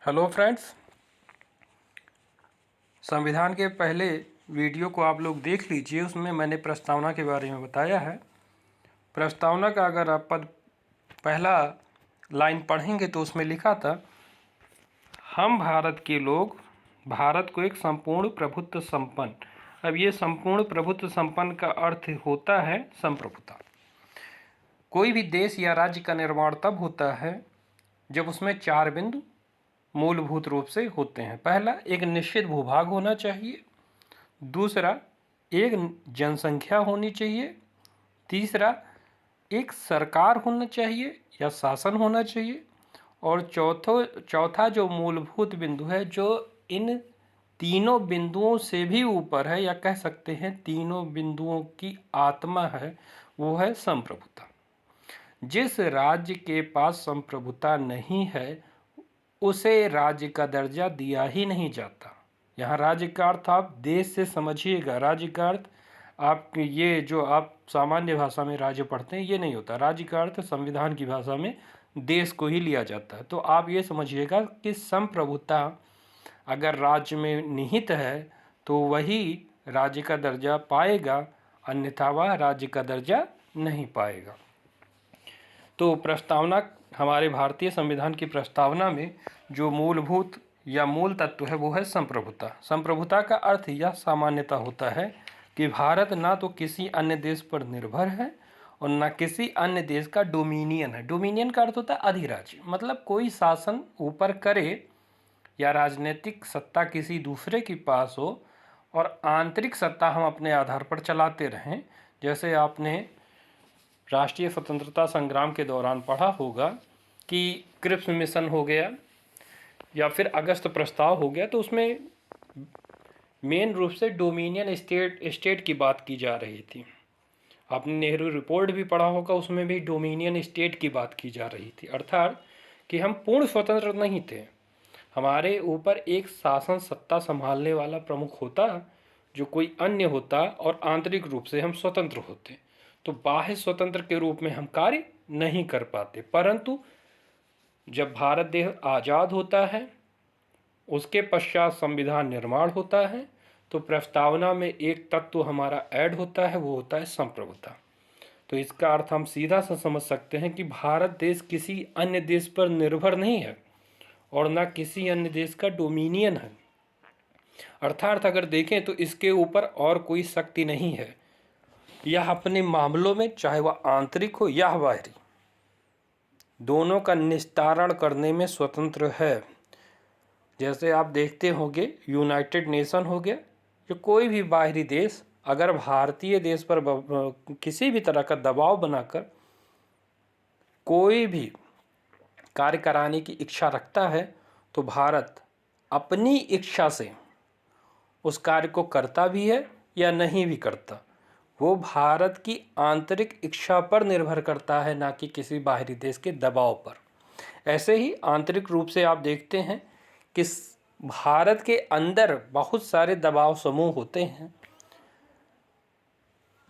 Hello friends, संविधान के पहले वीडियो को आप लोग देख लीजिए। उसमें मैंने प्रस्तावना के बारे में बताया है। प्रस्तावना का अगर आप पहला लाइन पढ़ेंगे तो उसमें लिखा था, हम भारत के लोग भारत को एक संपूर्ण प्रभुत्व संपन्न। अब ये संपूर्ण प्रभुत्व संपन्न का अर्थ होता है संप्रभुता। कोई भी देश या राज्य का निर्माण तब होता है जब उसमें 4 बिंदु मूलभूत रूप से होते हैं। पहला, एक निश्चित भूभाग होना चाहिए। दूसरा, एक जनसंख्या होनी चाहिए। तीसरा, एक सरकार होना चाहिए या शासन होना चाहिए। और चौथा जो मूलभूत बिंदु है, जो इन तीनों बिंदुओं से भी ऊपर है, या कह सकते हैं तीनों बिंदुओं की आत्मा है, वो है संप्रभुता। जिस राज्य के पास संप्रभुता नहीं है उसे राज्य का दर्जा दिया ही नहीं जाता। यहाँ राज्य का अर्थ आप देश से समझिएगा। राज्य का अर्थ आप ये जो आप सामान्य भाषा में राज्य पढ़ते हैं ये नहीं होता। राज्य का अर्थ संविधान की भाषा में देश को ही लिया जाता है। तो आप ये समझिएगा कि संप्रभुता अगर राज्य में निहित है तो वही राज्य का दर्जा पाएगा, अन्यथा वह राज्य का दर्जा नहीं पाएगा। तो प्रस्तावना, हमारे भारतीय संविधान की प्रस्तावना में जो मूलभूत या मूल तत्व है वो है संप्रभुता। संप्रभुता का अर्थ यह सामान्यता होता है कि भारत ना तो किसी अन्य देश पर निर्भर है और ना किसी अन्य देश का डोमिनियन है। डोमिनियन का अर्थ होता है अधिराज्य, मतलब कोई शासन ऊपर करे या राजनीतिक सत्ता किसी दूसरे के पास हो और आंतरिक सत्ता हम अपने आधार पर चलाते रहें। जैसे आपने राष्ट्रीय स्वतंत्रता संग्राम के दौरान पढ़ा होगा कि क्रिप्स मिशन हो गया या फिर अगस्त प्रस्ताव हो गया, तो उसमें मेन रूप से डोमिनियन स्टेट की बात की जा रही थी। आपने नेहरू रिपोर्ट भी पढ़ा होगा, उसमें भी डोमिनियन स्टेट की बात की जा रही थी। अर्थात कि हम पूर्ण स्वतंत्र नहीं थे, हमारे ऊपर एक शासन सत्ता संभालने वाला प्रमुख होता जो कोई अन्य होता और आंतरिक रूप से हम स्वतंत्र होते। तो बाह्य स्वतंत्र के रूप में हम कार्य नहीं कर पाते। परंतु जब भारत देश आज़ाद होता है, उसके पश्चात संविधान निर्माण होता है, तो प्रस्तावना में एक तत्व हमारा ऐड होता है, वो होता है संप्रभुता। तो इसका अर्थ हम सीधा सा समझ सकते हैं कि भारत देश किसी अन्य देश पर निर्भर नहीं है और ना किसी अन्य देश का डोमिनियन है। अर्थात अगर देखें तो इसके ऊपर और कोई शक्ति नहीं है। यह अपने मामलों में, चाहे वह आंतरिक हो या बाहरी, दोनों का निस्तारण करने में स्वतंत्र है। जैसे आप देखते होंगे यूनाइटेड नेशन हो गया, जो कोई भी बाहरी देश अगर भारतीय देश पर किसी भी तरह का दबाव बनाकर कोई भी कार्य कराने की इच्छा रखता है तो भारत अपनी इच्छा से उस कार्य को करता भी है या नहीं भी करता। वो भारत की आंतरिक इच्छा पर निर्भर करता है, ना कि किसी बाहरी देश के दबाव पर। ऐसे ही आंतरिक रूप से आप देखते हैं कि भारत के अंदर बहुत सारे दबाव समूह होते हैं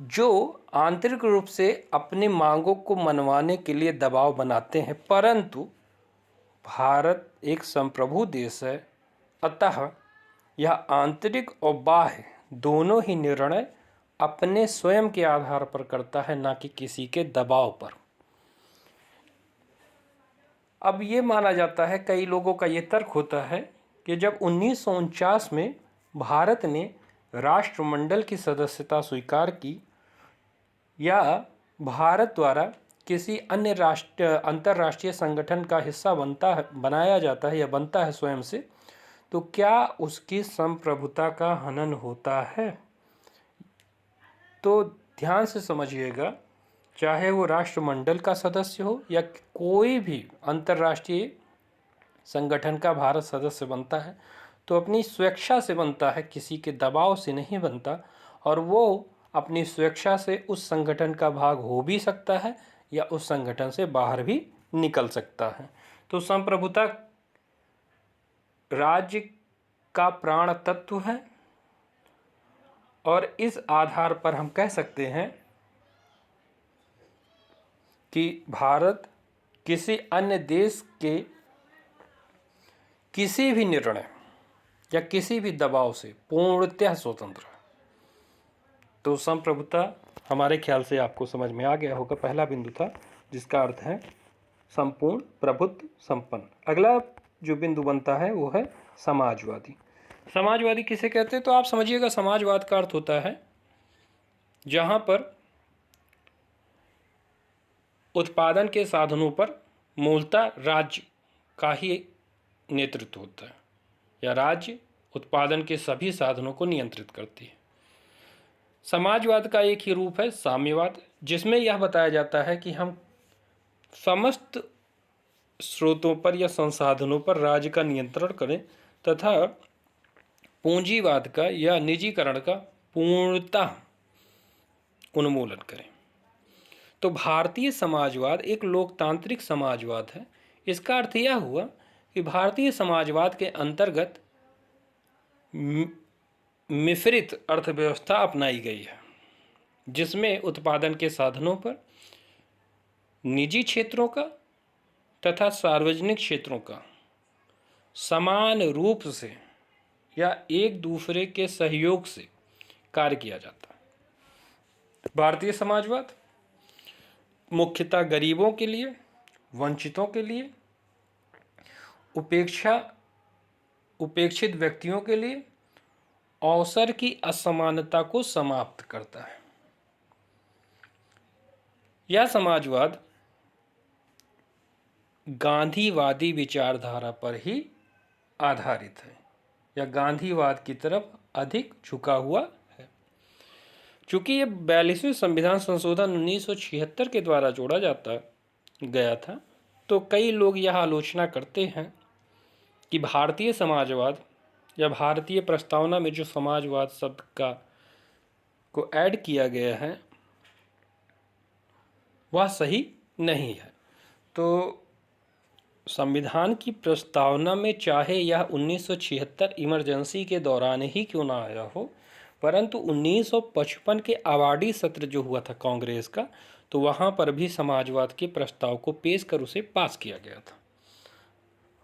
जो आंतरिक रूप से अपनी मांगों को मनवाने के लिए दबाव बनाते हैं। परंतु भारत एक संप्रभु देश है, अतः यह आंतरिक और बाह्य दोनों ही निर्णय अपने स्वयं के आधार पर करता है, ना कि किसी के दबाव पर। अब ये माना जाता है, कई लोगों का ये तर्क होता है कि जब 1949 में भारत ने राष्ट्रमंडल की सदस्यता स्वीकार की या भारत द्वारा किसी अन्य अंतर्राष्ट्रीय संगठन का हिस्सा बनाया जाता है या बनता है स्वयं से, तो क्या उसकी संप्रभुता का हनन होता है? तो ध्यान से समझिएगा, चाहे वो राष्ट्रमंडल का सदस्य हो या कोई भी अंतर्राष्ट्रीय संगठन का भारत सदस्य बनता है तो अपनी स्वेच्छा से बनता है, किसी के दबाव से नहीं बनता। और वो अपनी स्वेच्छा से उस संगठन का भाग हो भी सकता है या उस संगठन से बाहर भी निकल सकता है। तो संप्रभुता राज्य का प्राण तत्व है और इस आधार पर हम कह सकते हैं कि भारत किसी अन्य देश के किसी भी निर्णय या किसी भी दबाव से पूर्णतः स्वतंत्र है। तो संप्रभुता हमारे ख्याल से आपको समझ में आ गया होगा, पहला बिंदु था जिसका अर्थ है संपूर्ण, प्रभुत्व, संपन्न। अगला जो बिंदु बनता है वो है समाजवादी। समाजवादी किसे कहते हैं? तो आप समझिएगा, समाजवाद का अर्थ होता है जहां पर उत्पादन के साधनों पर मूलतः राज्य का ही नेतृत्व होता है, या राज्य उत्पादन के सभी साधनों को नियंत्रित करती है। समाजवाद का एक ही रूप है साम्यवाद, जिसमें यह बताया जाता है कि हम समस्त स्रोतों पर या संसाधनों पर राज्य का नियंत्रण करें तथा पूंजीवाद का या निजीकरण का पूर्णतः उन्मूलन करें। तो भारतीय समाजवाद एक लोकतांत्रिक समाजवाद है। इसका अर्थ यह हुआ कि भारतीय समाजवाद के अंतर्गत मिश्रित अर्थव्यवस्था अपनाई गई है, जिसमें उत्पादन के साधनों पर निजी क्षेत्रों का तथा सार्वजनिक क्षेत्रों का समान रूप से या एक दूसरे के सहयोग से कार्य किया जाता है। भारतीय समाजवाद मुख्यतः गरीबों के लिए, वंचितों के लिए, उपेक्षित व्यक्तियों के लिए अवसर की असमानता को समाप्त करता है। यह समाजवाद गांधीवादी विचारधारा पर ही आधारित है या गांधीवाद की तरफ अधिक झुका हुआ है। चूंकि ये 42वें संविधान संशोधन 1976 के द्वारा जोड़ा जाता गया था, तो कई लोग यह आलोचना करते हैं कि भारतीय समाजवाद या भारतीय प्रस्तावना में जो समाजवाद शब्द को ऐड किया गया है वह सही नहीं है। तो संविधान की प्रस्तावना में चाहे यह 1976 इमरजेंसी के दौरान ही क्यों ना आया हो, परंतु 1955 के आबादी सत्र जो हुआ था कांग्रेस का, तो वहाँ पर भी समाजवाद के प्रस्ताव को पेश कर उसे पास किया गया था।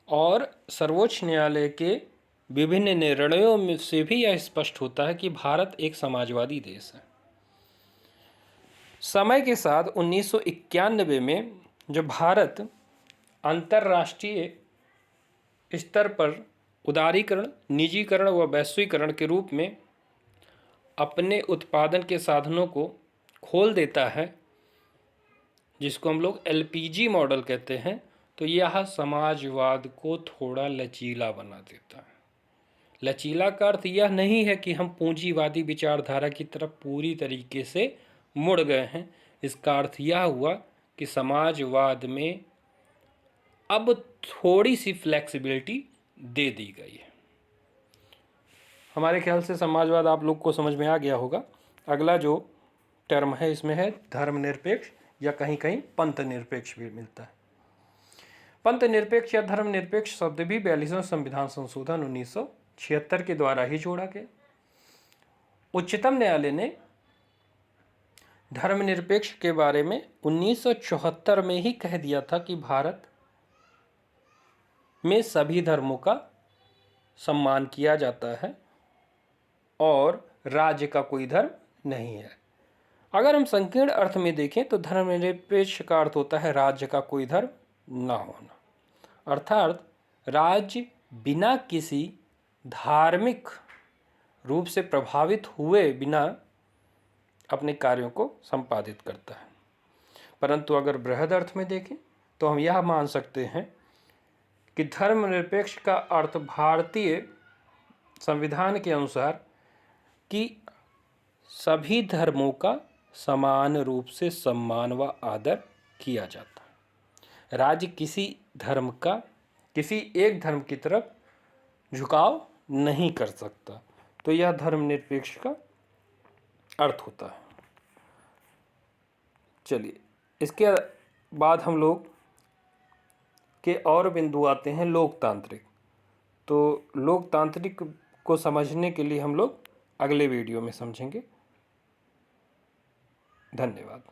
और सर्वोच्च न्यायालय के विभिन्न निर्णयों में से भी यह स्पष्ट होता है कि भारत एक समाजवादी देश है। समय के साथ 1991 में जब भारत अंतर्राष्ट्रीय स्तर पर उदारीकरण, निजीकरण व वैश्वीकरण के रूप में अपने उत्पादन के साधनों को खोल देता है, जिसको हम लोग एलपीजी मॉडल कहते हैं, तो यह समाजवाद को थोड़ा लचीला बना देता है। लचीला का अर्थ यह नहीं है कि हम पूंजीवादी विचारधारा की तरफ पूरी तरीके से मुड़ गए हैं। इसका अर्थ यह हुआ कि समाजवाद में अब थोड़ी सी फ्लेक्सिबिलिटी दे दी गई है। हमारे ख्याल से समाजवाद आप लोग को समझ में आ गया होगा। अगला जो टर्म है इसमें है धर्मनिरपेक्ष, या कहीं कहीं पंथ निरपेक्ष भी मिलता है। पंथ निरपेक्ष या धर्मनिरपेक्ष शब्द भी 42वें संविधान संशोधन 1976 के द्वारा ही जोड़ा गया। उच्चतम न्यायालय ने धर्मनिरपेक्ष के बारे में 1974 में ही कह दिया था कि भारत में सभी धर्मों का सम्मान किया जाता है और राज्य का कोई धर्म नहीं है। अगर हम संकीर्ण अर्थ में देखें तो धर्मनिरपेक्ष का अर्थ होता है राज्य का कोई धर्म ना होना, अर्थात राज्य बिना किसी धार्मिक रूप से प्रभावित हुए बिना अपने कार्यों को संपादित करता है। परंतु अगर बृहद अर्थ में देखें तो हम यह मान सकते हैं कि धर्मनिरपेक्ष का अर्थ भारतीय संविधान के अनुसार कि सभी धर्मों का समान रूप से सम्मान व आदर किया जाता है। राज्य किसी धर्म का, किसी एक धर्म की तरफ झुकाव नहीं कर सकता। तो यह धर्मनिरपेक्ष का अर्थ होता है। चलिए, इसके बाद हम लोग के और बिंदु आते हैं लोकतांत्रिक। तो लोकतांत्रिक को समझने के लिए हम लोग अगले वीडियो में समझेंगे। धन्यवाद।